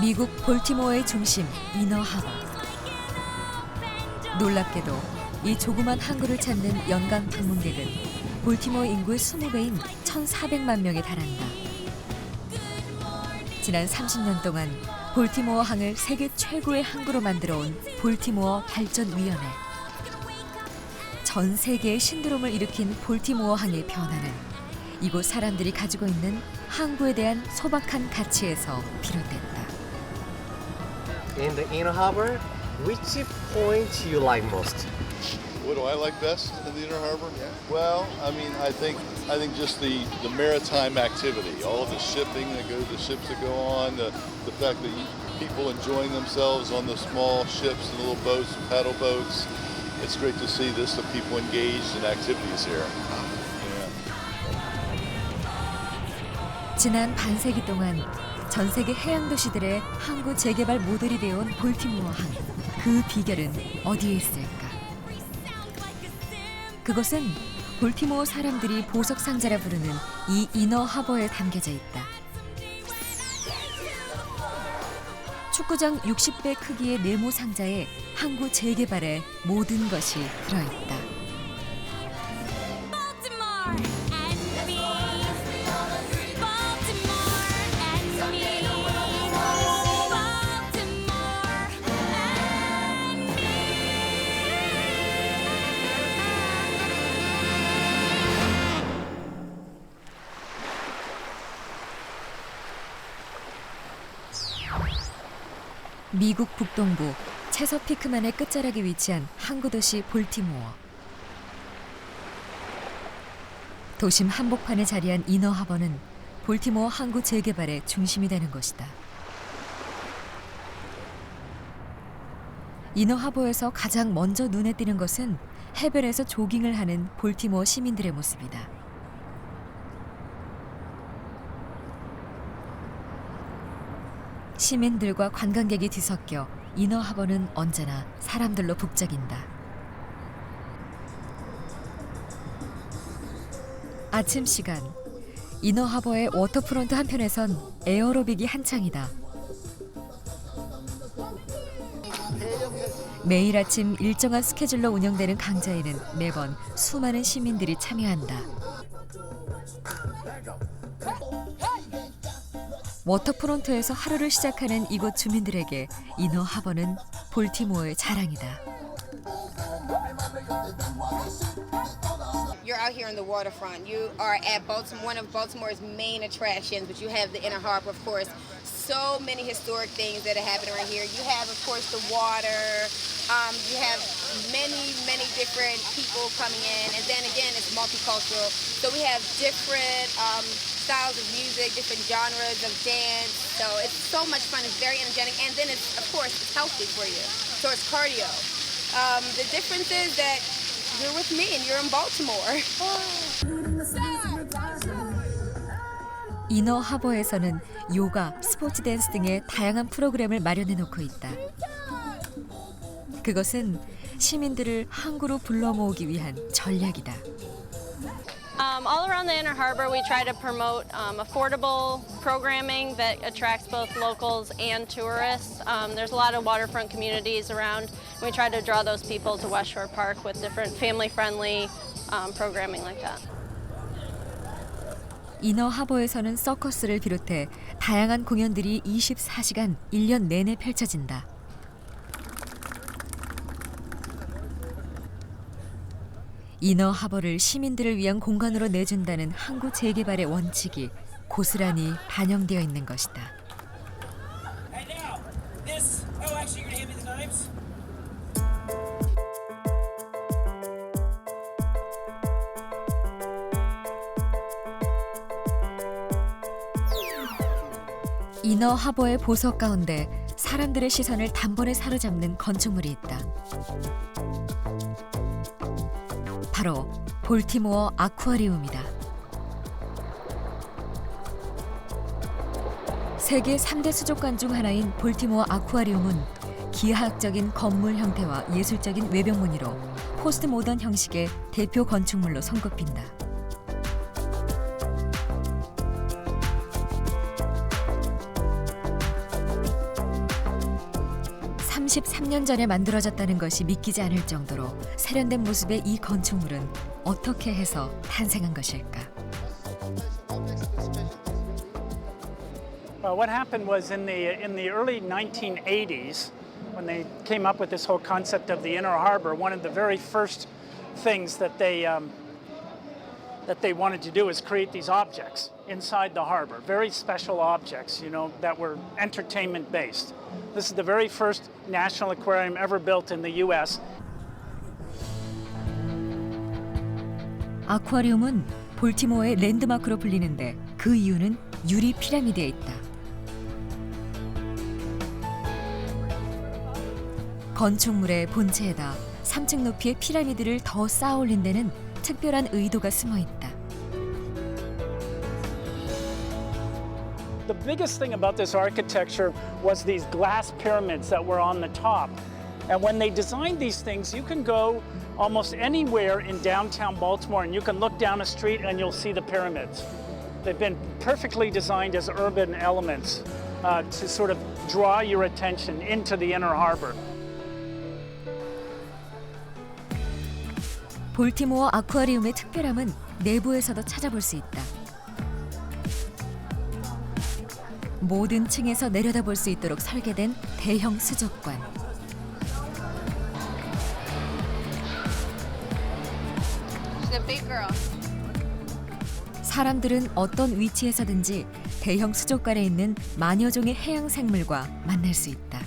미국 볼티모어의 중심 이너하버. 놀랍게도 이 조그만 항구를 찾는 연간 방문객은 볼티모어 인구의 20배인 1,400만 명에 달한다. 지난 30년 동안 볼티모어 항을 세계 최고의 항구로 만들어온 볼티모어 발전위원회. 전 세계의 신드롬을 일으킨 볼티모어 항의 변화는 이곳 사람들이 가지고 있는 항구에 대한 소박한 가치에서 비롯됐다. In the Inner Harbor, which point you like most? What do I like best in the Inner Harbor? Well, I think just the maritime activity, all of the shipping that goes, the ships that go on, the fact that people enjoying themselves on the small ships and little boats, paddle boats. It's great to see this, the people engaged in activities here. 지난 반세기 동안 전 세계 해양 도시들의 항구 재개발 모델이 되어온 볼티모어 항. 그 비결은 어디에 있을까? 그것은 볼티모어 사람들이 보석 상자라 부르는 이 이너 하버에 담겨져 있다. 축구장 60배 크기의 네모 상자에 항구 재개발의 모든 것이 들어있다. 미국 북동부 체서피크만의 끝자락에 위치한 항구 도시 볼티모어. 도심 한복판에 자리한 이너하버는 볼티모어 항구 재개발의 중심이 되는 곳이다. 이너하버에서 가장 먼저 눈에 띄는 것은 해변에서 조깅을 하는 볼티모어 시민들의 모습이다. 시민들과 관광객이 뒤섞여 이너하버는 언제나 사람들로 북적인다. 아침 시간, 이너하버의 워터프론트 한편에선 에어로빅이 한창이다. 매일 아침 일정한 스케줄로 운영되는 강좌에는 매번 수많은 시민들이 참여한다. 워터프론트에서 하루를 시작하는 이곳 주민들에게 이너하버는 볼티모어의 자랑이다. You're out here on the waterfront. You are at Baltimore, one of Baltimore's main attractions, but you have the Inner Harbor, of course. So many historic things that are happening right here. You have, of course, the water. You have many different people coming in, and then again, it's multicultural. So we have different styles of music, different genres of dance. So it's so much fun. It's very energetic, and then it's, of course, it's healthy for you. So it's cardio. The difference is that you're with me and you're in Baltimore. 이너하버에서는 요가, 스포츠 댄스 등의 다양한 프로그램을 마련해 놓고 있다. 그것은 시민들을 항구로 불러 모으기 위한 전략이다. All around the Inner Harbor, we try to promote affordable programming that attracts both locals and tourists. There's a lot of waterfront communities around. We try to draw those people to West Shore Park with different family-friendly programming like that. 이너하버에서는 서커스를 비롯해 다양한 공연들이 24시간 1년 내내 펼쳐진다. 이너하버를 시민들을 위한 공간으로 내준다는 항구 재개발의 원칙이 고스란히 반영되어 있는 것이다. 이너하버의 보석 가운데 사람들의 시선을 단번에 사로잡는 건축물이 있다. 바로 볼티모어 아쿠아리움이다. 세계 3대 수족관 중 하나인 볼티모어 아쿠아리움은 기하학적인 건물 형태와 예술적인 외벽 무늬로 포스트 모던 형식의 대표 건축물로 손꼽힌다. 33년 전에 만들어졌다는 것이 믿기지 않을 정도로 세련된 모습의 이 건축물은 어떻게 해서 탄생한 것일까? What happened was in the early 1980s, when they came up with this whole concept of the Inner Harbor, one of the very first things that they wanted to do is create these objects inside the harbor, very special objects, that were entertainment based. This is the very first national aquarium ever built in the U.S. 아쿠아리움은 볼티모어의 랜드마크로 불리는데 그 이유는 유리 피라미드에 있다. 건축물의 본체에다 3층 높이의 피라미드를 더 쌓아 올린 데는 특별한 의도가 숨어 있다. The biggest thing about this architecture was these glass pyramids that were on the top. And when they designed these things, you can go almost anywhere in downtown Baltimore and you can look down a street and you'll see the pyramids. They've been perfectly designed as urban elements to sort of draw your attention into the Inner Harbor. 볼티모어 아쿠아리움의 특별함은 내부에서도 찾아볼 수 있다. 모든 층에서 내려다볼 수 있도록 설계된 대형 수족관. She's a big girl. 사람들은 어떤 위치에서든지 대형 수족관에 있는 만여 종의 해양 생물과 만날 수 있다.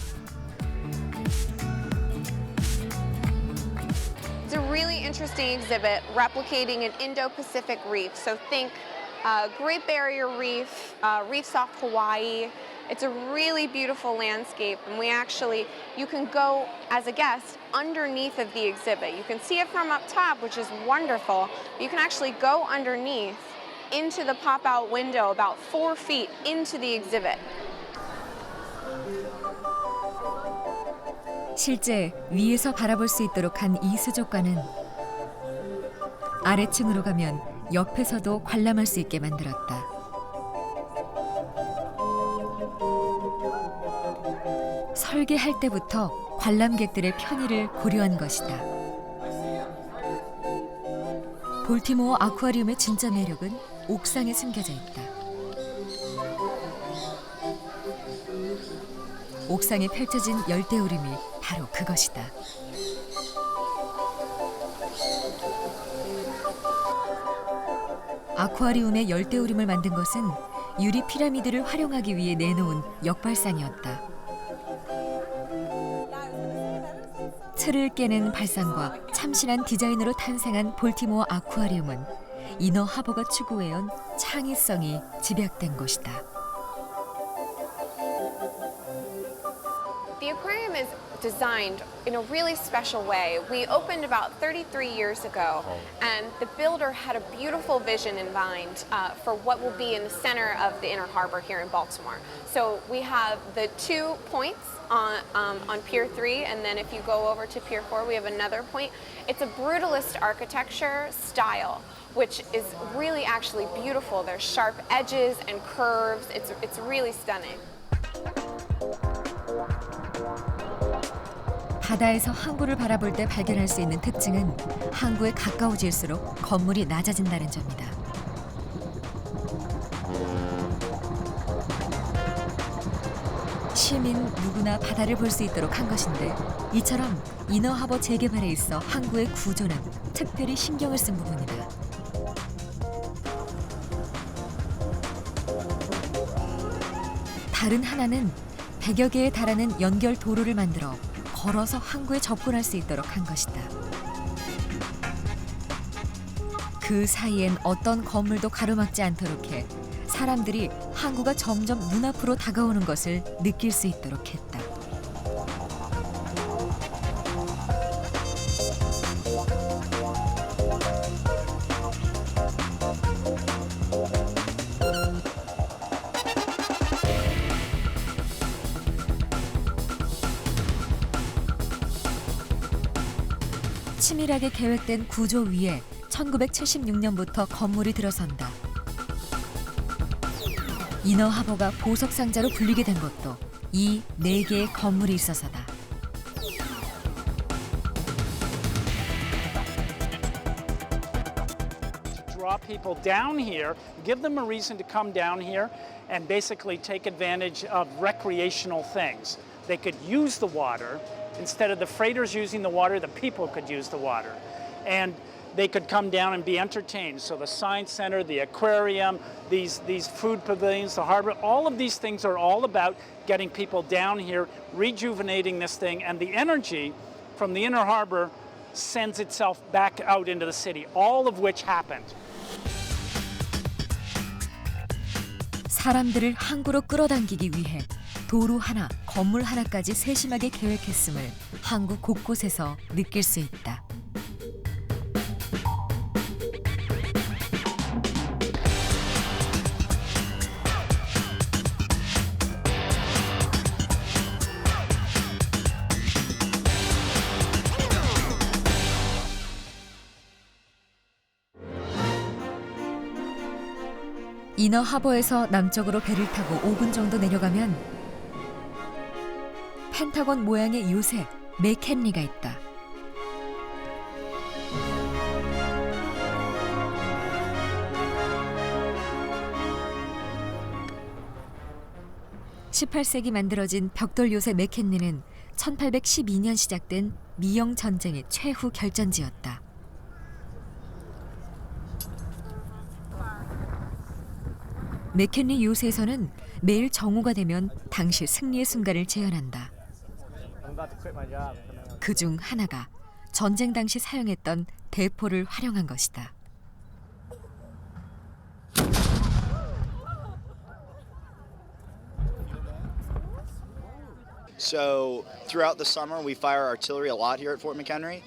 It's a really interesting exhibit replicating an Indo-Pacific reef. So think Great Barrier Reef, reefs off Hawaii. It's a really beautiful landscape, and you can go as a guest underneath of the exhibit. You can see it from up top, which is wonderful. You can actually go underneath into the pop-out window about 4 feet into the exhibit. 실제 위에서 바라볼 수 있도록 한 이 수족관은 아래층으로 가면 옆에서도 관람할 수 있게 만들었다. 설계할 때부터 관람객들의 편의를 고려한 것이다. 볼티모어 아쿠아리움의 진짜 매력은 옥상에 숨겨져 있다. 옥상에 펼쳐진 열대우림이 바로 그것이다. 아쿠아리움의 열대우림을 만든 것은 유리 피라미드를 활용하기 위해 내놓은 역발상이었다. 틀을 깨는 발상과 참신한 디자인으로 탄생한 볼티모어 아쿠아리움은 이너 하버가 추구해온 창의성이 집약된 곳이다. The aquarium is designed in a really special way. We opened about 33 years ago, and the builder had a beautiful vision in mind for what will be in the center of the Inner Harbor here in Baltimore. So we have the 2 points on Pier 3, and then if you go over to Pier 4, we have another point. It's a brutalist architecture style, which is really actually beautiful. There's sharp edges and curves. It's really stunning. 바다에서 항구를 바라볼 때 발견할 수 있는 특징은 항구에 가까워질수록 건물이 낮아진다는 점이다. 시민 누구나 바다를 볼 수 있도록 한 것인데 이처럼 이너하버 재개발에 있어 항구의 구조는 특별히 신경을 쓴 부분이다. 다른 하나는 100여 개에 달하는 연결 도로를 만들어 걸어서 항구에 접근할 수 있도록 한 것이다. 그 사이엔 어떤 건물도 가로막지 않도록 해 사람들이 항구가 점점 눈앞으로 다가오는 것을 느낄 수 있도록 했다. 치밀하게 계획된 구조 위에 1976년부터 건물이 들어선다. 이너하버가 보석상자로 불리게 된 것도 이 4개의 건물이 있어서다. Draw people down here, give them a reason to come down here and basically take advantage of recreational things. They could use the water. Instead of the freighters using the water, the people could use the water. And they could come down and be entertained. So the Science Center, the aquarium, these food pavilions, the harbor, all of these things are all about getting people down here, rejuvenating this thing, and the energy from the Inner Harbor sends itself back out into the city, all of which happened. 사람들을 항구로 끌어당기기 위해 도로 하나, 건물 하나까지 세심하게 계획했음을 항구 곳곳에서 느낄 수 있다. 이너 하버에서 남쪽으로 배를 타고 5분 정도 내려가면 펜타곤 모양의 요새 맥켄리가 있다. (18세기) 만들어진 벽돌 요새 맥켄리는 1812년 시작된 미영 전쟁의 최후 결전지였다. 맥켄리 요새에서는 매일 정오가 되면 당시 승리의 순간을 재현한다. 그중 하나가 전쟁 당시 사용했던 대포를 활용한 것이다. So throughout the summer, we fire artillery a lot here at Fort McHenry.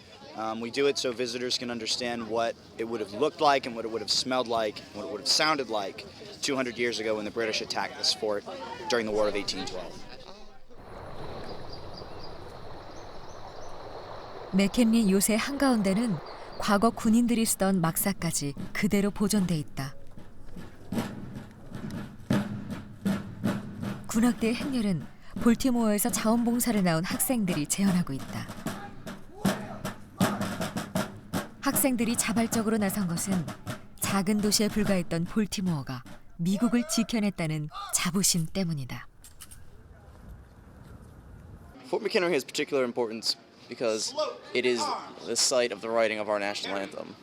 We do it so visitors can understand what it would have looked like and what it would have smelled like, what it would have sounded like 200 years ago when the British attacked this fort during the War of 1812. 맥켄리 요새 한가운데는 과거 군인들이 쓰던 막사까지 그대로 보존돼 있다. 군악대의 행렬은 볼티모어에서 자원봉사를 나온 학생들이 재현하고 있다. 학생들이 자발적으로 나선 것은 작은 도시에 불과했던 볼티모어가 미국을 지켜냈다는 자부심 때문이다. Fort McHenry has particular importance because it is the site of the writing of our national anthem.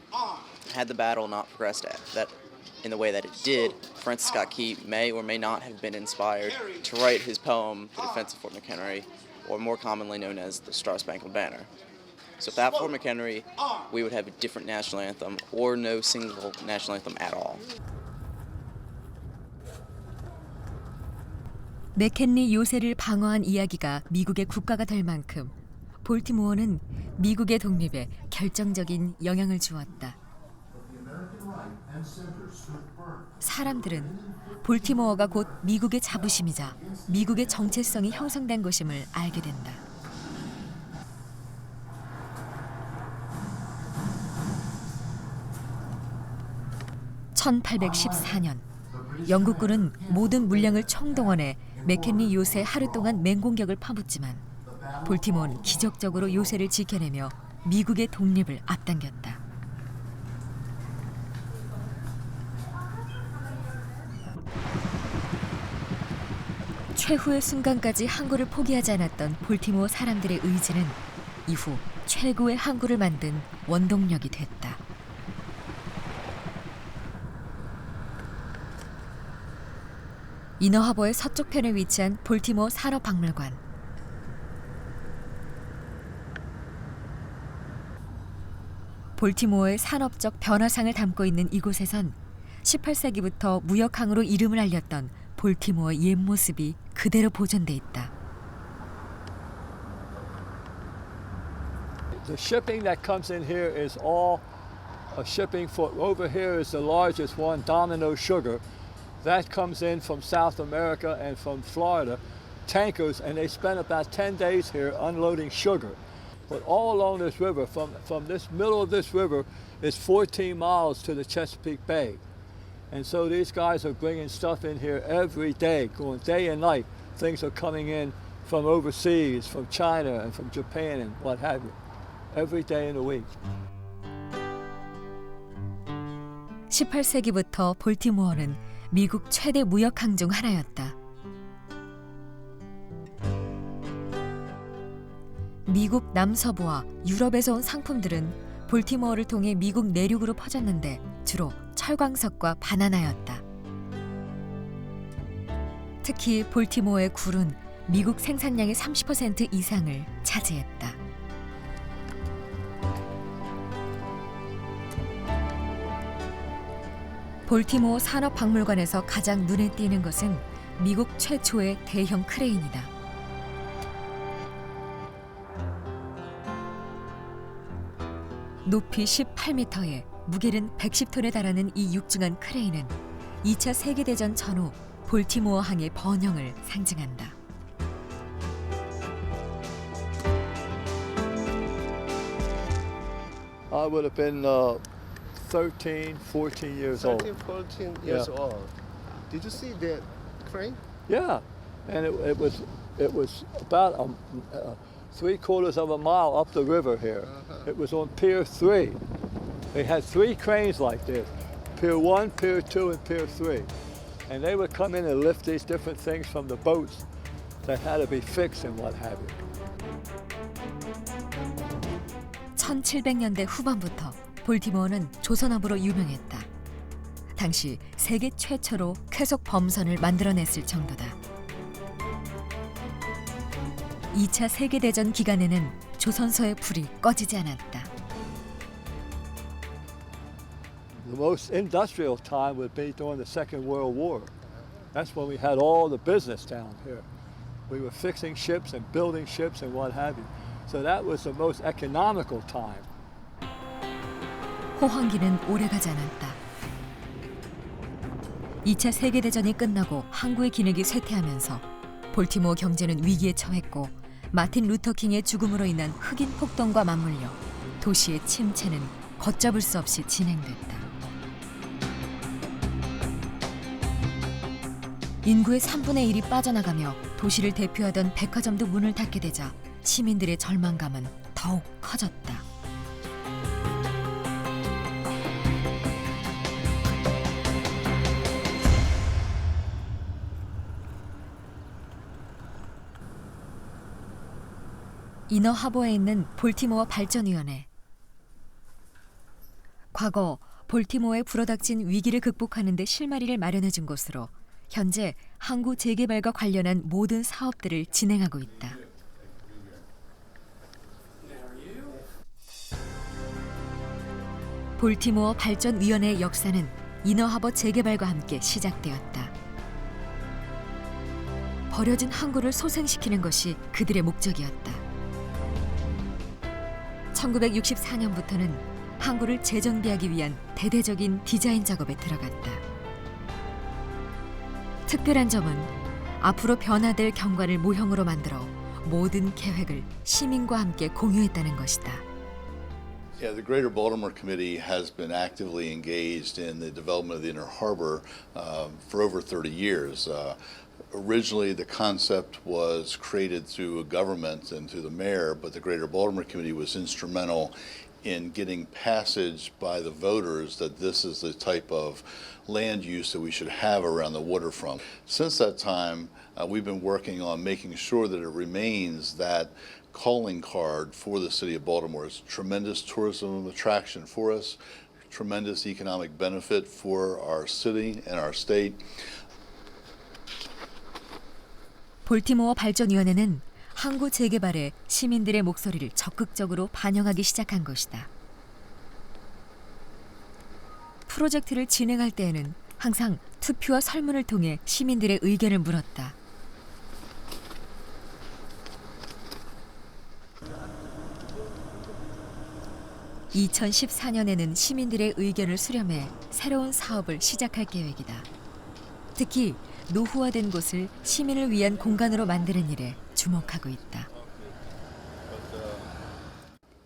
Had the battle not progressed that in the way that it did, Francis Scott Key may or may not have been inspired to write his poem, The Defense of Fort McHenry, or more commonly known as the Star-Spangled Banner. So without Fort McHenry, we would have a different national anthem or no single national anthem at all. 맥켄리 요새를 방어한 이야기가 미국의 국가가 될 만큼 볼티모어는 미국의 독립에 결정적인 영향을 주었다. 사람들은 볼티모어가 곧 미국의 자부심이자 미국의 정체성이 형성된 곳임을 알게 된다. (1814년) 영국군은 모든 물량을 총동원해 맥켄리 요새 하루 동안 맹공격을 퍼붓지만 볼티모어는 기적적으로 요새를 지켜내며 미국의 독립을 앞당겼다. 최후의 순간까지 항구를 포기하지 않았던 볼티모어 사람들의 의지는 이후 최고의 항구를 만든 원동력이 됐다. 이너하버의 서쪽편에 위치한 볼티모어 산업박물관. 볼티모어의 산업적 변화상을 담고 있는 이곳에선 18세기부터 무역항으로 이름을 알렸던 볼티모어의 옛 모습이 그대로 보존돼 있다. The shipping that comes in here is all shipping for over here is the largest one, Domino Sugar. That comes in from South America and from Florida, tankers, and they spend about 10 days here unloading sugar. But all along this river, from this middle of this river, is 14 miles to the Chesapeake Bay. And so these guys are bringing stuff in here every day, going day and night. Things are coming in from overseas, from China and from Japan and what have you, every day in the week. 18세기부터 볼티모어는 미국 최대 무역항 중 하나였다. 미국 남서부와 유럽에서 온 상품들은 볼티모어를 통해 미국 내륙으로 퍼졌는데 주로 철광석과 바나나였다. 특히 볼티모어의 굴은 미국 생산량의 30% 이상을 차지했다. 볼티모어 산업박물관에서 가장 눈에 띄는 것은 미국 최초의 대형 크레인이다. 높이 18m에 무게는 110톤에 달하는 이 육중한 크레인은 2차 세계대전 전후 볼티모어 항의 번영을 상징한다. I would have been 13, 14 years old. 13, 14 years Yeah. old. Did you see the crane? Yeah, and it was about 3/4 of a mile up the river here. It was on Pier 3. They had 3 cranes like this: Pier 1, Pier 2, and Pier 3. And they would come in and lift these different things from the boats that had to be fixed and what have you. 1700년대 후반부터 볼티모어는 조선업으로 유명했다. 당시 세계 최초로 쾌속 범선을 만들어냈을 정도다. 2차 세계대전 기간에는 조선소의 불이 꺼지지 않았다. The most industrial time would be during the Second World War. That's when we had all the business down here. We were fixing ships and building ships and what have you. So that was the most economical time. 호황기는 오래가지 않았다. 2차 세계대전이 끝나고 항구의 기능이 쇠퇴하면서 볼티모어 경제는 위기에 처했고 마틴 루터킹의 죽음으로 인한 흑인 폭동과 맞물려 도시의 침체는 걷잡을 수 없이 진행됐다. 인구의 3분의 1이 빠져나가며 도시를 대표하던 백화점도 문을 닫게 되자 시민들의 절망감은 더욱 커졌다. 이너하버에 있는 볼티모어 발전위원회. 과거 볼티모어에 불어닥친 위기를 극복하는 데 실마리를 마련해 준 곳으로 현재 항구 재개발과 관련한 모든 사업들을 진행하고 있다. 볼티모어 발전위원회의 역사는 이너하버 재개발과 함께 시작되었다. 버려진 항구를 소생시키는 것이 그들의 목적이었다. 1964년부터는 항구를 재정비하기 위한 대대적인 디자인 작업에 들어갔다. 특별한 점은 앞으로 변화될 경관을 모형으로 만들어 모든 계획을 시민과 함께 공유했다는 것이다. Yeah, the Greater Baltimore Committee has been actively engaged in the development of the Inner Harbor for over 30 years. Originally, the concept was created through a government and through the mayor, but the Greater Baltimore Committee was instrumental in getting passage by the voters that this is the type of land use that we should have around the waterfront. Since that time, we've been working on making sure that it remains that calling card for the city of Baltimore. It's a tremendous tourism attraction for us, tremendous economic benefit for our city and our state. 볼티모어 발전위원회는 항구 재개발에 시민들의 목소리를 적극적으로 반영하기 시작한 것이다. 프로젝트를 진행할 때에는 항상 투표와 설문을 통해 시민들의 의견을 물었다. (2014년에는) 시민들의 의견을 수렴해 새로운 사업을 시작할 계획이다. 특히 노후화된 곳을 시민을 위한 공간으로 만드는 일에 주목하고 있다.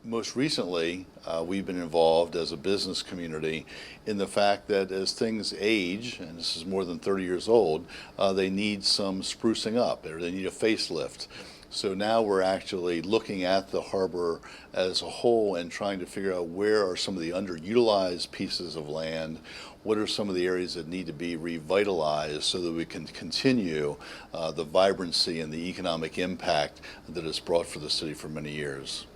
most recently, we've been involved as a business community in the fact that as things age, and this is more than 30 years old, they need some sprucing up, or they need a facelift. So now we're actually looking at the harbor as a whole and trying to figure out where are some of the underutilized pieces of land, what are some of the areas that need to be revitalized so that we can continue the vibrancy and the economic impact that it's brought for the city for many years.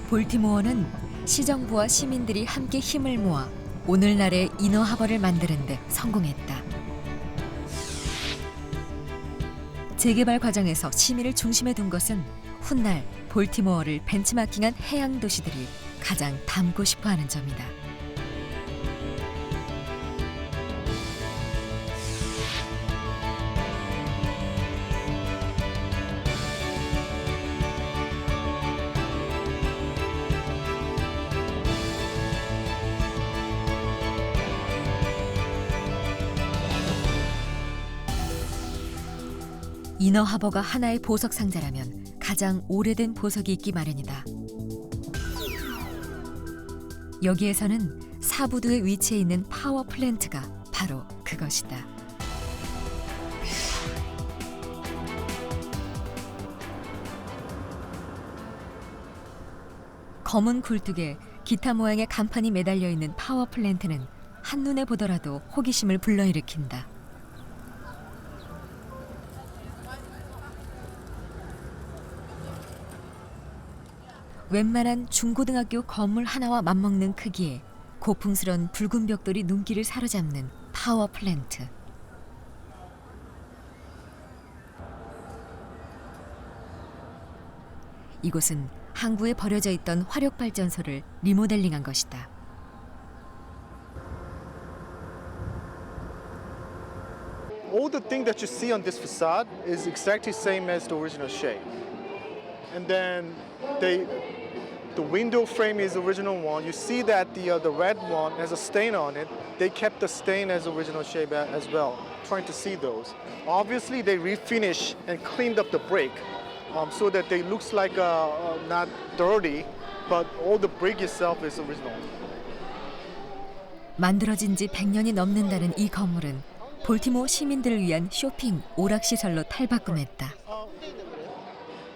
볼티모어는 시정부와 시민들이 함께 힘을 모아 오늘날의 이너하버를 만드는 데 성공했다. 재개발 과정에서 시민을 중심에 둔 것은 훗날 볼티모어를 벤치마킹한 해양 도시들이 가장 닮고 싶어하는 점이다. 이너하버가 하나의 보석 상자라면 가장 오래된 보석이 있기 마련이다. 여기에서는 사부두에 위치해 있는 파워 플랜트가 바로 그것이다. 검은 굴뚝에 기타 모양의 간판이 매달려 있는 파워 플랜트는 한눈에 보더라도 호기심을 불러일으킨다. 웬만한 중고등학교 건물 하나와 맞먹는 크기에 고풍스런 붉은 벽돌이 눈길을 사로잡는 파워 플랜트. 이곳은 항구에 버려져 있던 화력발전소를 리모델링한 것이다. All the thing that you see on this facade is exactly same as the original shape. And then the window frame is original one. You see that the red one has a stain on it. They kept the stain as original shape as well, trying to see those. Obviously, they refinish and cleaned up the brick so that they looks like not dirty, but all the brick itself is original. 만들어진 지 100년이 넘는다는 이 건물은 볼티모어 시민들을 위한 쇼핑 오락시설로 탈바꿈했다.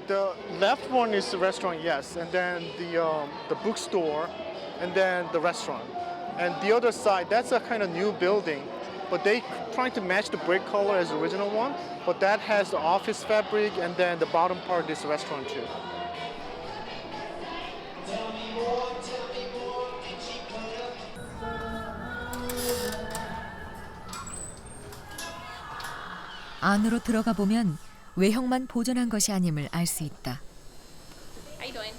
The left one is the restaurant, yes, and then the bookstore, and then the restaurant. And the other side, that's a kind of new building, but they trying to match the brick color as the original one, but that has the office fabric, and then the bottom part is the restaurant too. 안으로 들어가 보면 외형만 보존한 것이 아님을 알 수 있다. How you doing?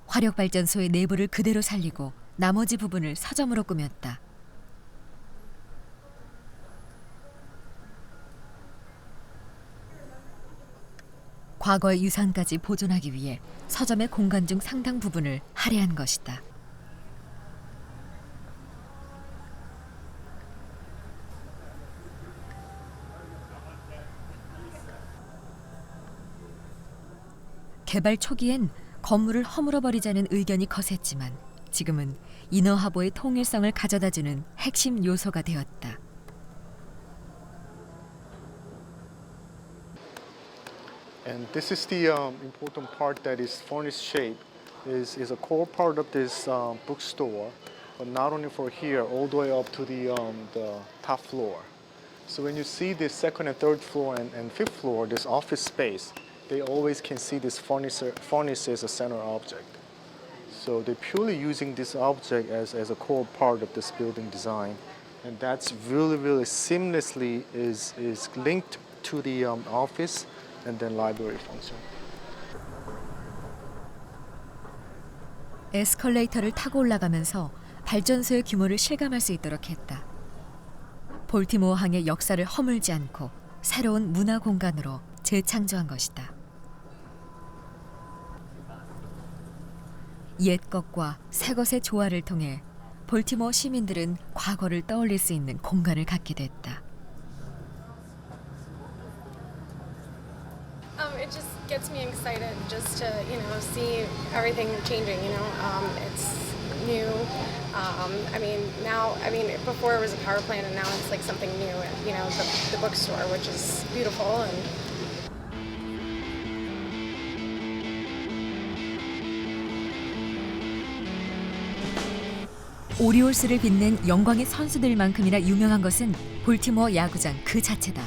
화력발전소의 내부를 그대로 살리고 나머지 부분을 서점으로 꾸몄다. 과거의 유산까지 보존하기 위해 서점의 공간 중 상당 부분을 할애한 것이다. 개발 초기엔 건물을 허물어버리자는 의견이 거셌지만 지금은 이너하버의 통일성을 가져다주는 핵심 요소가 되었다. And this is the important part that is furnace shape, is a core part of this bookstore, but not only for here, all the way up to the top floor. So when you see the second and third floor and fifth floor, this office space, they always can see this furnace as a center object. So they're purely using this object as a core part of this building design. And that's really seamlessly is linked to the office and then library function. 에스컬레이터를 타고 올라가면서 발전소의 규모를 실감할 수 있도록 했다. 볼티모어 항의 역사를 허물지 않고 새로운 문화 공간으로 재창조한 것이다. 옛 것과 새 것의 조화를 통해 볼티모어 시민들은 과거를 떠올릴 수 있는 공간을 갖게 됐다. just to, see everything changing, it's new. Before it was a power plant and now it's like something new, the bookstore, which is beautiful. And 오리올스를 빛낸 영광의 선수들만큼이나 유명한 것은 볼티모어 야구장 그 자체다.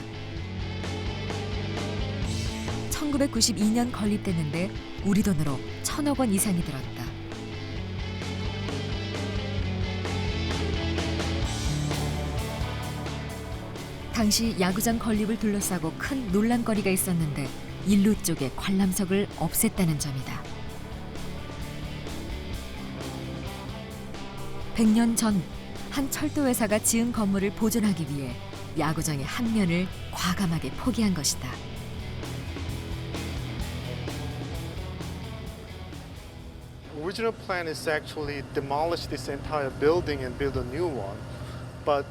1992년 건립됐는데 우리 돈으로 1,000억 원 이상이 들었다. 당시 야구장 건립을 둘러싸고 큰 논란거리가 있었는데 일루 쪽에 관람석을 없앴다는 점이다. 100년 전 한 철도 회사가 지은 건물을 보존하기 위해 야구장의 한 면을 과감하게 포기한 것이다. Original plan is actually demolish this entire building and build a new one, but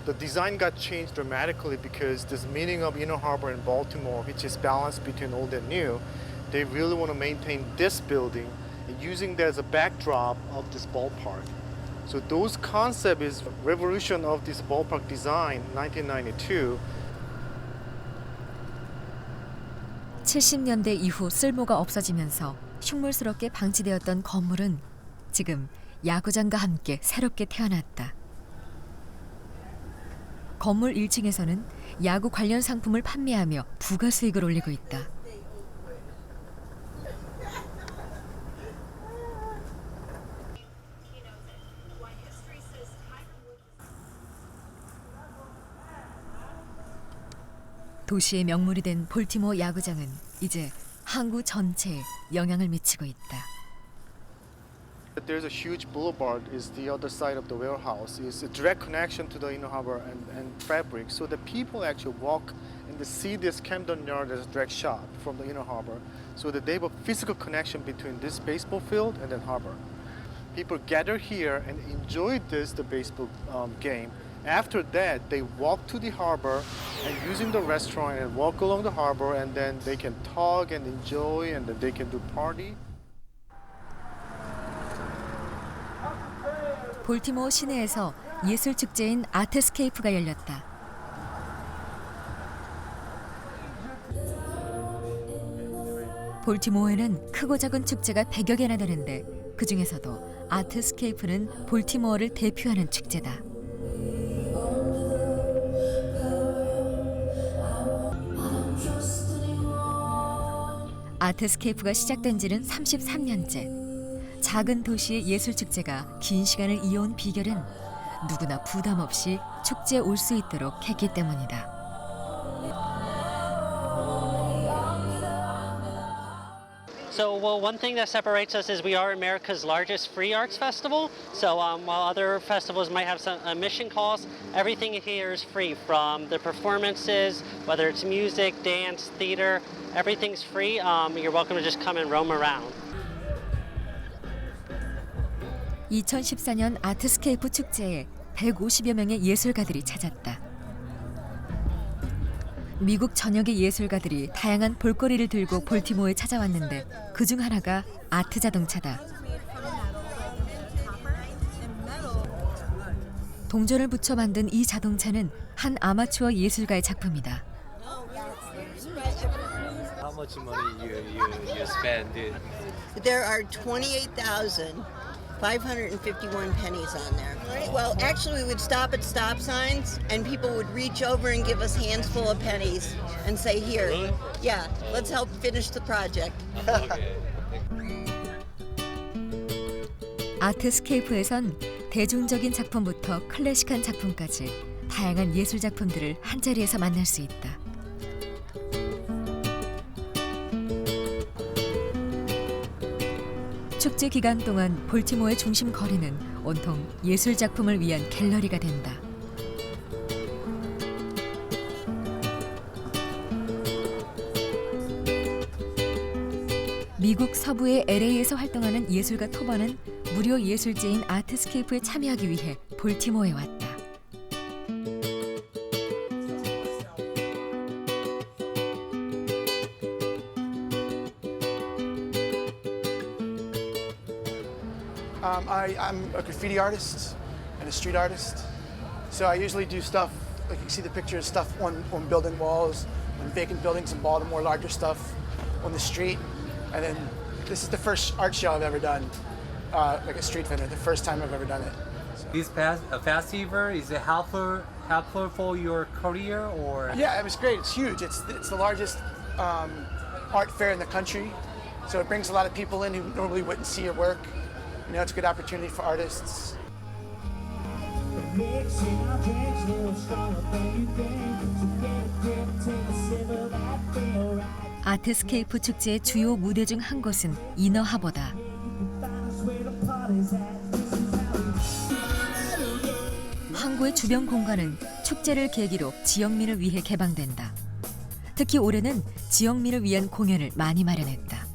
the design got changed dramatically because this meaning of Inner Harbor and Baltimore, which is balanced between old and new, they really want to maintain this building and using that as a backdrop of this ballpark. So those concept is revolution of this ballpark design, 1992. 70년대 이후 쓸모가 없어지면서 흉물스럽게 방치되었던 건물은 지금 야구장과 함께 새롭게 태어났다. 건물 1층에서는 야구 관련 상품을 판매하며 부가 수익을 올리고 있다. 도시의 명물이 된 볼티모어 야구장은 이제 항구 전체에 영향을 미치고 있다. There's a huge boulevard is the other side of the warehouse. It's a direct connection to the Inner Harbor and fabric. So the people actually walk and they see this Camden Yard as a direct shot from the Inner Harbor. So that they have a physical connection between this baseball field and the harbor. People gather here and enjoy the baseball game. After that, they walk to the harbor and using the restaurant and walk along the harbor and then they can talk and enjoy and then they can do party. 볼티모어 시내에서 예술 축제인 아트스케이프가 열렸다. 볼티모어에는 크고 작은 축제가 100여 개나 되는데 그 중에서도 아트스케이프는 볼티모어를 대표하는 축제다. 아트스케이프가 시작된 지는 33년째. 작은 도시의 예술축제가 긴 시간을 이어온 비결은 누구나 부담 없이 축제에 올 수 있도록 했기 때문이다. So, one thing that separates us is we are America's largest free arts festival. So, while other festivals might have some admission costs, everything here is free, from the performances, whether it's music, dance, theater, everything's free. You're welcome to just come and roam around. 2014년 아트스케이프 축제에 150여 명의 예술가들이 찾았다. 미국 전역의 예술가들이 다양한 볼거리를 들고 볼티모어에 찾아왔는데 그중 하나가 아트 자동차다. 동전을 붙여 만든 이 자동차는 한 아마추어 예술가의 작품이다. How much money you spend? There are 28,551 pennies on there. Well, actually, we would stop at stop signs, and people would reach over and give us hands full of pennies and say, "Here, yeah, let's help finish the project." 아트스케이프에선 대중적인 작품부터 클래식한 작품까지 다양한 예술 작품들을 한 자리에서 만날 수 있다. 축제 기간 동안 볼티모어의 중심 거리는 온통 예술 작품을 위한 갤러리가 된다. 미국 서부의 LA에서 활동하는 예술가 토버는 무료 예술제인 아트스케이프에 참여하기 위해 볼티모어에 왔다. I'm a graffiti artist and a street artist. So I usually do stuff, like you see the pictures, stuff on building walls, on vacant buildings in Baltimore, larger stuff on the street. And then this is the first art show I've ever done, like a street vendor, the first time I've ever done it. So. This festival, is it helpful for your career or? Yeah, it was great. It's huge. It's the largest art fair in the country. So it brings a lot of people in who normally wouldn't see your work. You know, it's a good opportunity for artists. 아트스케이프 축제의 주요 무대 중 한 곳은 이너하버다. 항구의 주변 공간은 축제를 계기로 지역민을 위해 개방된다. 특히 올해는 지역민을 위한 공연을 많이 마련했다.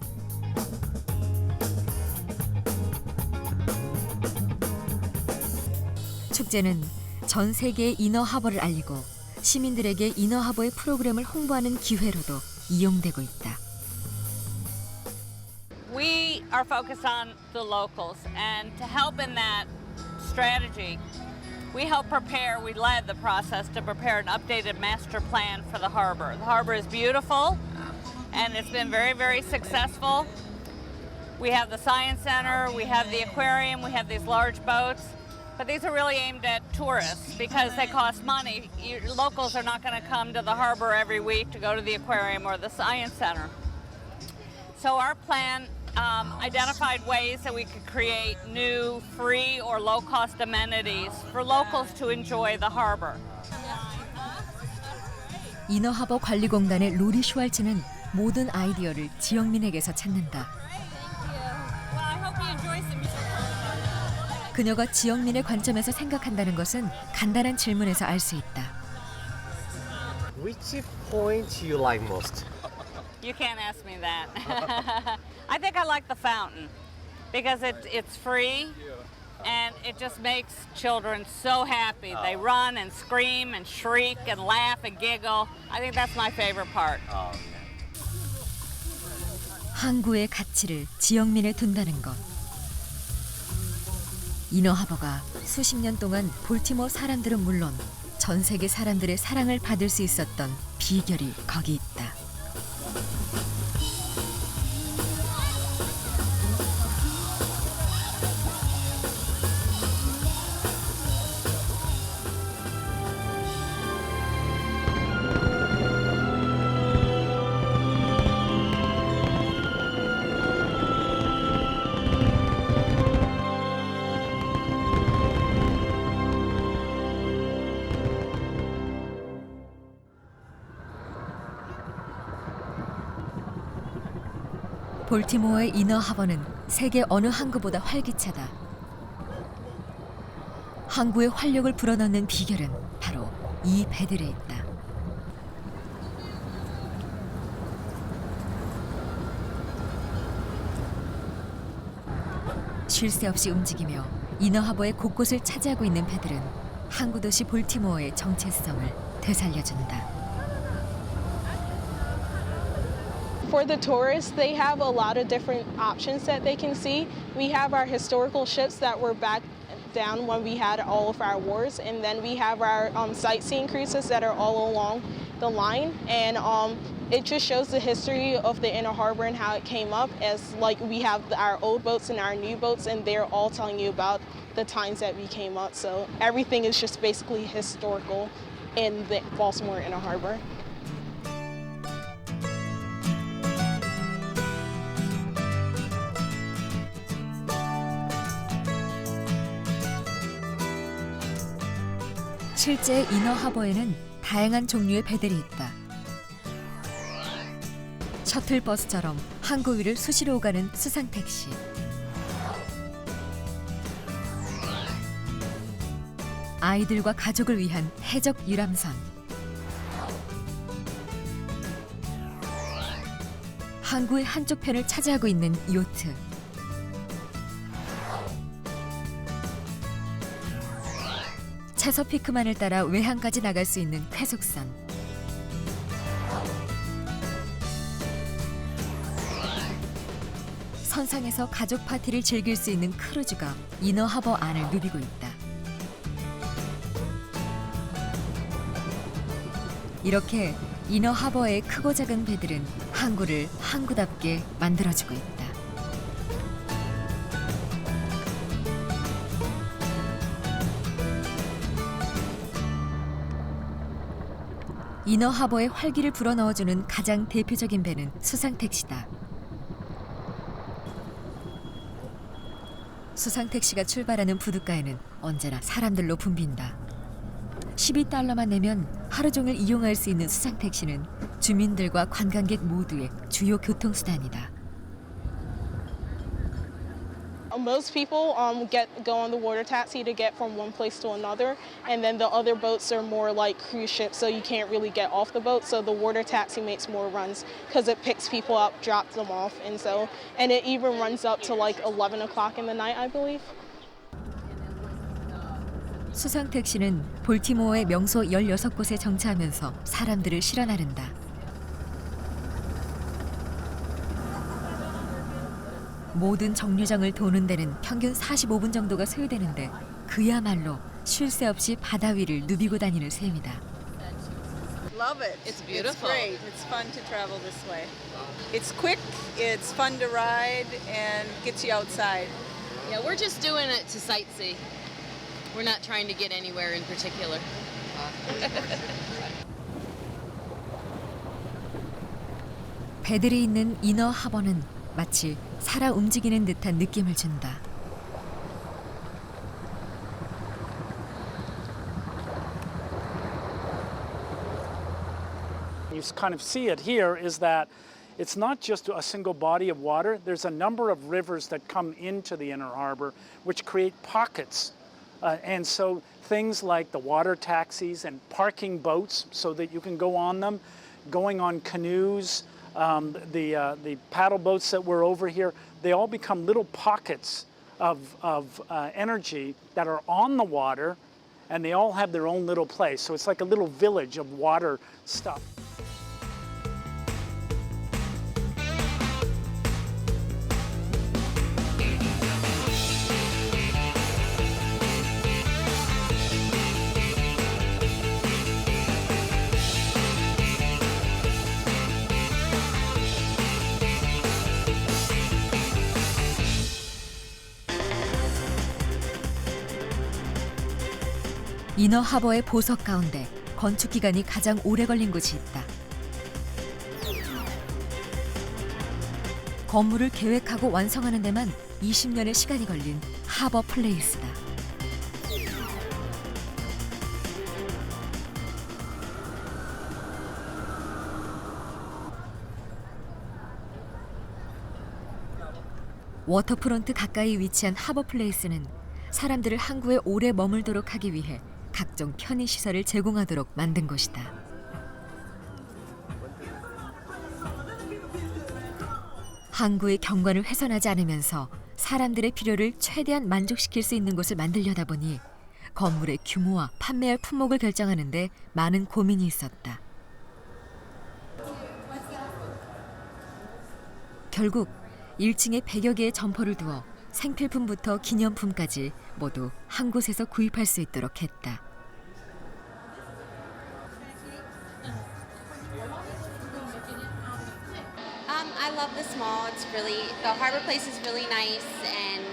축제는 전 세계의 이너하버를 알리고 시민들에게 이너하버의 프로그램을 홍보하는 기회로도 이용되고 있다. We are focused on the locals, and to help in that strategy, we led the process to prepare an updated master plan for the harbor. The harbor is beautiful, and it's been very, very successful. We have the Science Center, we have the aquarium, we have these large boats, but these are really aimed at tourists because they cost money. Locals are not going to come to the harbor every week to go to the aquarium or the Science Center. So our plan identified ways that we could create new free or low-cost amenities for locals to enjoy the harbor. 이너하버 관리공단의 로리 슈왈츠는 모든 아이디어를 지역민에게서 찾는다. 그녀가 지역민의 관점에서 생각한다는 것은 간단한 질문에서 알 수 있다. Which point you like most? You can't ask me that. I think I like the fountain because it's free and it just makes children so happy. They run and scream and shriek and laugh and giggle. I think that's my favorite part. 항구의 가치를 지역민에 둔다는 것. 이너하버가 수십 년 동안 볼티모어 사람들은 물론 전 세계 사람들의 사랑을 받을 수 있었던 비결이 거기 있다. 볼티모어의 이너하버는 세계 어느 항구보다 활기차다. 항구의 활력을 불어넣는 비결은 바로 이 배들에 있다. 쉴 새 없이 움직이며 이너하버의 곳곳을 차지하고 있는 배들은 항구 도시 볼티모어의 정체성을 되살려준다. For the tourists, they have a lot of different options that they can see. We have our historical ships that were back down when we had all of our wars, and then we have our sightseeing cruises that are all along the line, and it just shows the history of the inner harbor and how it came up. As like we have our old boats and our new boats, and they're all telling you about the times that we came up. So everything is just basically historical in the Baltimore inner harbor. 실제 이너하버에는 다양한 종류의 배들이 있다. 셔틀버스처럼 항구 위를 수시로 오가는 수상택시, 아이들과 가족을 위한 해적 유람선, 항구의 한쪽 편을 차지하고 있는 요트, 체서피크만을 따라 외항까지 나갈 수 있는 쾌속선, 선상에서 가족 파티를 즐길 수 있는 크루즈가 이너하버 안을 누비고 있다. 이렇게 이너하버의 크고 작은 배들은 항구를 항구답게 만들어주고 있다. 이너하버의 활기를 불어넣어주는 가장 대표적인 배는 수상택시다. 수상택시가 출발하는 부둣가에는 언제나 사람들로 붐빈다. 12달러만 내면 하루 종일 이용할 수 있는 수상택시는 주민들과 관광객 모두의 주요 교통수단이다. Most people go on the water taxi to get from one place to another, and then the other boats are more like cruise ships, so you can't really get off the boat. So the water taxi makes more runs because it picks people up, drops them off, and it even runs up to like 11 o'clock in the night, I believe. 수상택시는 볼티모어의 명소 16곳에 정차하면서 사람들을 실어 나른다. 모든 정류장을 도는 데는 평균 45분 정도가 소요되는데 그야말로 쉴 새 없이 바다 위를 누비고 다니는 셈이다. Love it. It's beautiful. It's great. It's fun to travel this way. It's quick, it's fun to ride, and gets you outside. Yeah, we're just doing it to sightsee. We're not trying to get anywhere in particular. 배들이 있는 이너하버는 마치 살아 움직이는 듯한 느낌을 준다. You kind of see it here is that it's not just a single body of water. There's a number of rivers that come into the inner harbor which create pockets. And so things like the water taxis and parking boats so that you can go on them, going on canoes, the paddle boats that were over here, they all become little pockets of energy that are on the water, and they all have their own little place. So it's like a little village of water stuff. 이너하버의 보석 가운데 건축 기간이 가장 오래 걸린 곳이 있다. 건물을 계획하고 완성하는 데만 20년의 시간이 걸린 하버 플레이스다. 워터프론트 가까이 위치한 하버 플레이스는 사람들을 항구에 오래 머물도록 하기 위해 각종 편의시설을 제공하도록 만든 곳이다. 항구의 경관을 훼손하지 않으면서 사람들의 필요를 최대한 만족시킬 수 있는 곳을 만들려다 보니 건물의 규모와 판매할 품목을 결정하는 데 많은 고민이 있었다. 결국 1층에 100여 개의 점포를 두어 생필품부터 기념품까지 모두 한 곳에서 구입할 수 있도록 했다. I love this mall. It's really, the Harbor Place is really nice, and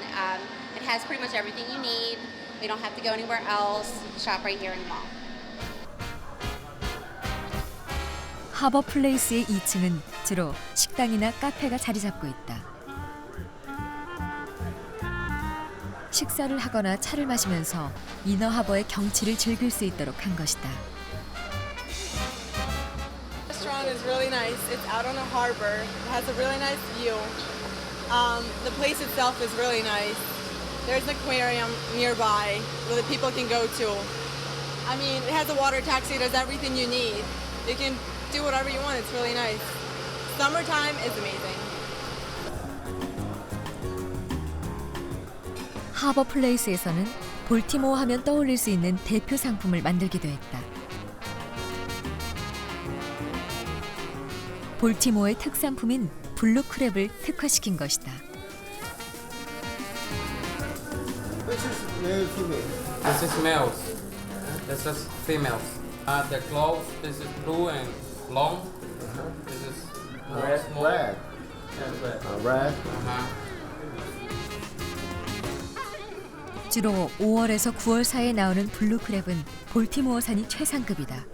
it has pretty much everything you need. We don't have to go anywhere else. Shop right here in the mall. 하버 플레이스의 2층은 주로 식당이나 카페가 자리 잡고 있다. 식사를 하거나 차를 마시면서 이너하버의 경치를 즐길 수 있도록 한 것이다. The restaurant is really nice. It's out on a harbor. It has a really nice view. The place itself is really nice. There's an aquarium nearby where the people can go to. I mean, it has a water taxi. It has everything you need. You can do whatever you want. It's really nice. Summertime is amazing. 하버 플레이스에서는 볼티모어 하면 떠올릴 수 있는 대표 상품을 만들기도 했다. 볼티모어의 특산품인 블루 크랩을 특화시킨 것이다. male, female. This is males. This is females. The clothes, this is blue and long. This is small. Red. And red. Red. 주로 5월에서 9월 사이에 나오는 블루크랩은 볼티모어산이 최상급이다.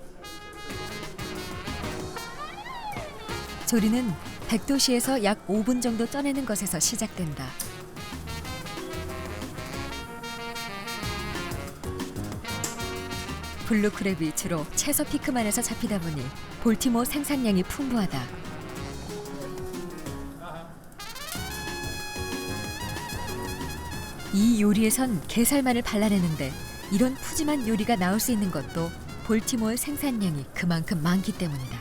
조리는 100도씨에서 약 5분 정도 쪄내는 것에서 시작된다. 블루크랩이 주로 체서피크만에서 잡히다 보니 볼티모어 생산량이 풍부하다. 이 요리에선 게살만을 발라내는데 이런 푸짐한 요리가 나올 수 있는 것도 볼티모어의 생산량이 그만큼 많기 때문이다.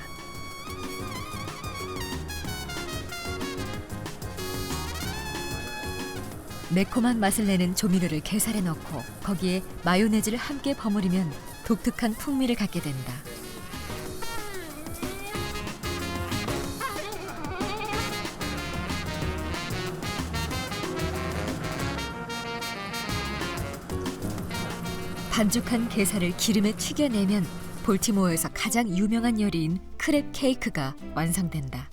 매콤한 맛을 내는 조미료를 게살에 넣고 거기에 마요네즈를 함께 버무리면 독특한 풍미를 갖게 된다. 반죽한 게살을 기름에 튀겨내면 볼티모어에서 가장 유명한 요리인 크랩 케이크가 완성된다.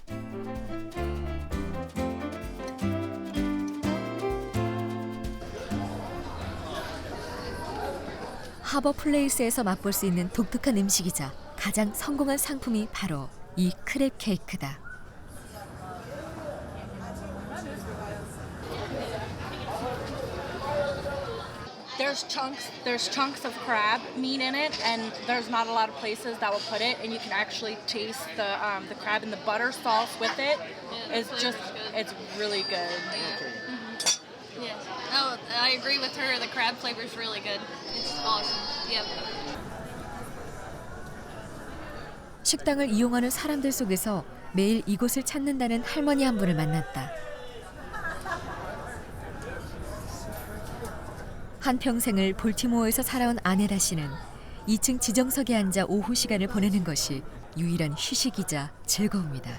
하버 플레이스에서 맛볼 수 있는 독특한 음식이자 가장 성공한 상품이 바로 이 크랩 케이크다. There's chunks of crab meat in it, and there's not a lot of places that will put it, and you can actually taste the crab and the butter sauce with it. It's really good. Yes. Oh, I agree with her. The crab flavor is really good. It's awesome. Yep. 식당을 이용하는 사람들 속에서 매일 이곳을 찾는다는 할머니 한 분을 만났다. 한평생을 볼티모어에서 살아온 아네다 씨는 2층 지정석에 앉아 오후 시간을 보내는 것이 유일한 휴식이자 즐거움이다.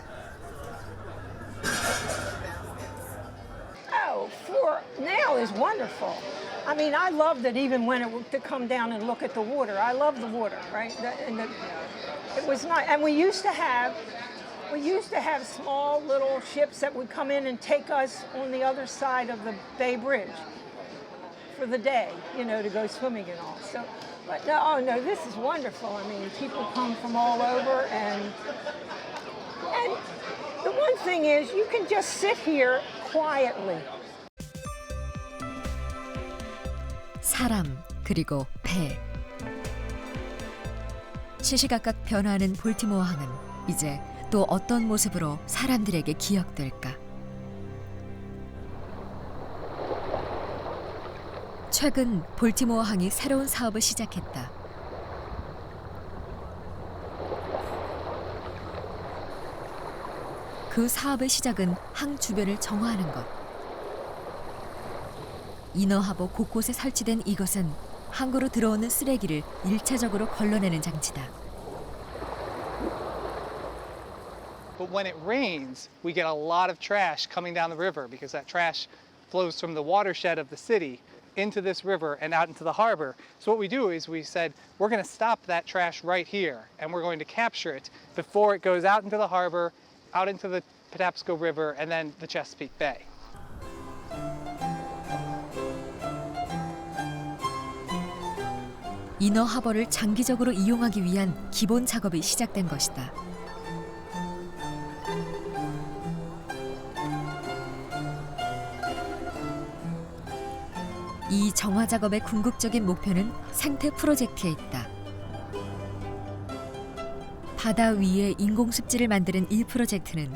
Oh, for now is wonderful. I mean, I love that even when to come down and look at the water. I love the water, right? It was nice. And we used to have small little ships that would come in and take us on the other side of the Bay Bridge for the day, you know, to go swimming and all. So, but no, oh no, this is wonderful. I mean, people come from all over, and the one thing is you can just sit here quietly. 사람 그리고 배. 시시각각 변화하는 볼티모어항은 이제 또 어떤 모습으로 사람들에게 기억될까? 최근 볼티모어항이 새로운 사업을 시작했다. 그 사업의 시작은 항 주변을 정화하는 것. 이너하버 곳곳에 설치된 이것은 항구로 들어오는 쓰레기를 일차적으로 걸러내는 장치다. But when it rains, we get a lot of trash coming down the river because that trash flows from the watershed of the city into this river and out into the harbor. So what we do is we said, we're going to stop that trash right here, and we're going to capture it before it goes out into the harbor, out into the Patapsco River, and then the Chesapeake Bay. 이너하버를 장기적으로 이용하기 위한 기본 작업이 시작된 것이다. 이 정화 작업의 궁극적인 목표는 생태 프로젝트에 있다. 바다 위에 인공습지를 만드는 이 프로젝트는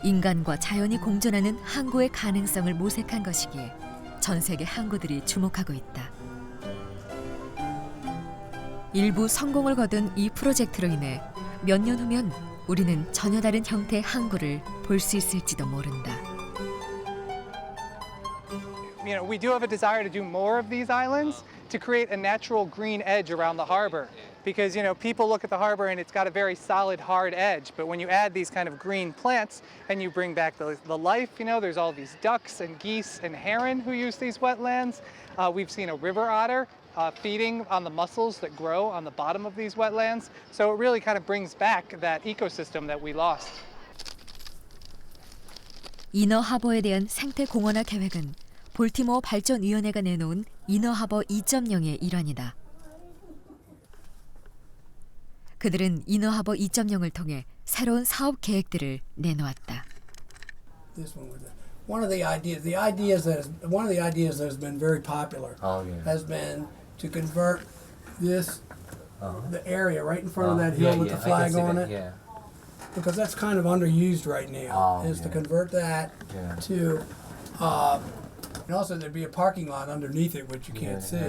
인간과 자연이 공존하는 항구의 가능성을 모색한 것이기에 전 세계 항구들이 주목하고 있다. 일부 성공을 거둔 이 프로젝트로 인해 몇 년 후면 우리는 전혀 다른 형태의 항구를 볼 수 있을지도 모른다. You know, we do have a desire to do more of these islands to create a natural green edge around the harbor. Because, you know, people look at the harbor and it's got a very solid, hard edge. But when you add these kind of green plants and you bring back the life, you know, there's all these ducks and geese and heron who use these wetlands. We've seen a river otter feeding on the mussels that grow on the bottom of these wetlands. So it really kind of brings back that ecosystem that we lost. 이너하버에 대한 생태 공원화 계획은 볼티모어 발전위원회가 내놓은 이너하버 2.0의 일환이다. 그들은 이너하버 2.0을 통해 새로운 사업 계획들을 내놓았다. One of the ideas that has been very popular has been to convert this the area right in front of that hill with the flag on it. Because that's kind of underused right now, is to convert that to, and also there'd be a parking lot underneath it, which you can't see.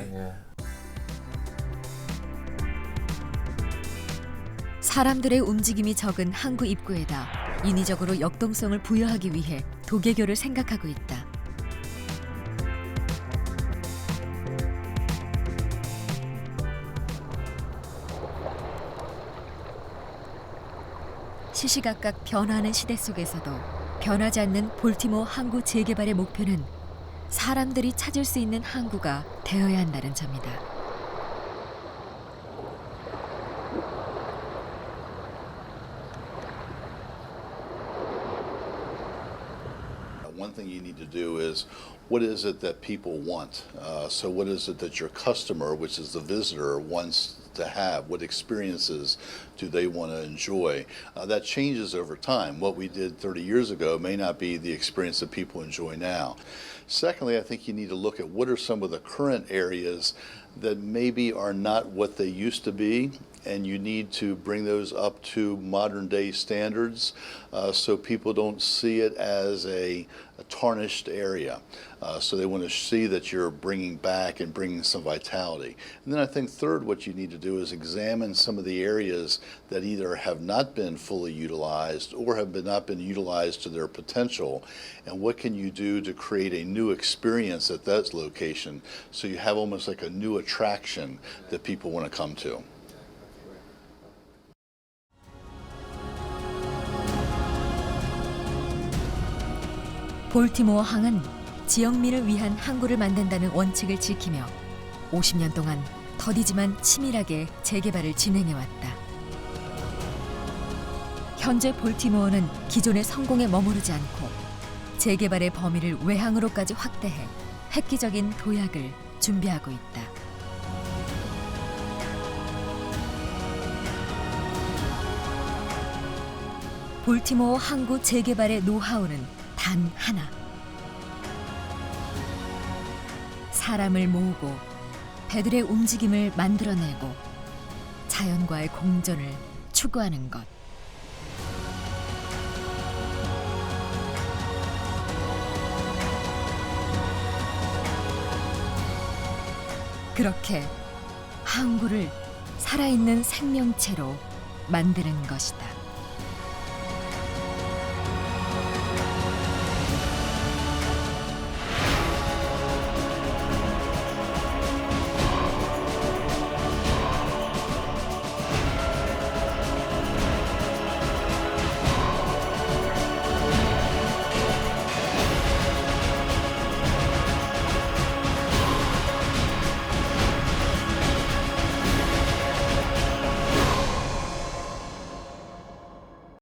사람들의 움직임이 적은 항구 입구에다 인위적으로 역동성을 부여하기 위해 도개교를 생각하고 있다. 시시각각 변화하는 시대 속에서도 변하지 않는 볼티모어 항구 재개발의 목표는 사람들이 찾을 수 있는 항구가 되어야 한다는 점이다. One thing you need to do is, what is it that people want? So what is it that your customer, which is the visitor, wants to have? What experiences do they want to enjoy? That changes over time. What we did 30 years ago may not be the experience that people enjoy now. Secondly, I think you need to look at what are some of the current areas that maybe are not what they used to be, and you need to bring those up to modern day standards so people don't see it as a tarnished area. So they want to see that you're bringing back and bringing some vitality. And then I think third, what you need to do is examine some of the areas that either have not been fully utilized or have not been utilized to their potential, and what can you do to create a new experience at that location so you have almost like a new attraction that people want to come to. 볼티모어 항은 지역민을 위한 항구를 만든다는 원칙을 지키며 50년 동안 더디지만 치밀하게 재개발을 진행해왔다. 현재 볼티모어는 기존의 성공에 머무르지 않고 재개발의 범위를 외항으로까지 확대해 획기적인 도약을 준비하고 있다. 볼티모어 항구 재개발의 노하우는 단 하나. 사람을 모으고 배들의 움직임을 만들어내고 자연과의 공존을 추구하는 것. 그렇게 항구를 살아있는 생명체로 만드는 것이다.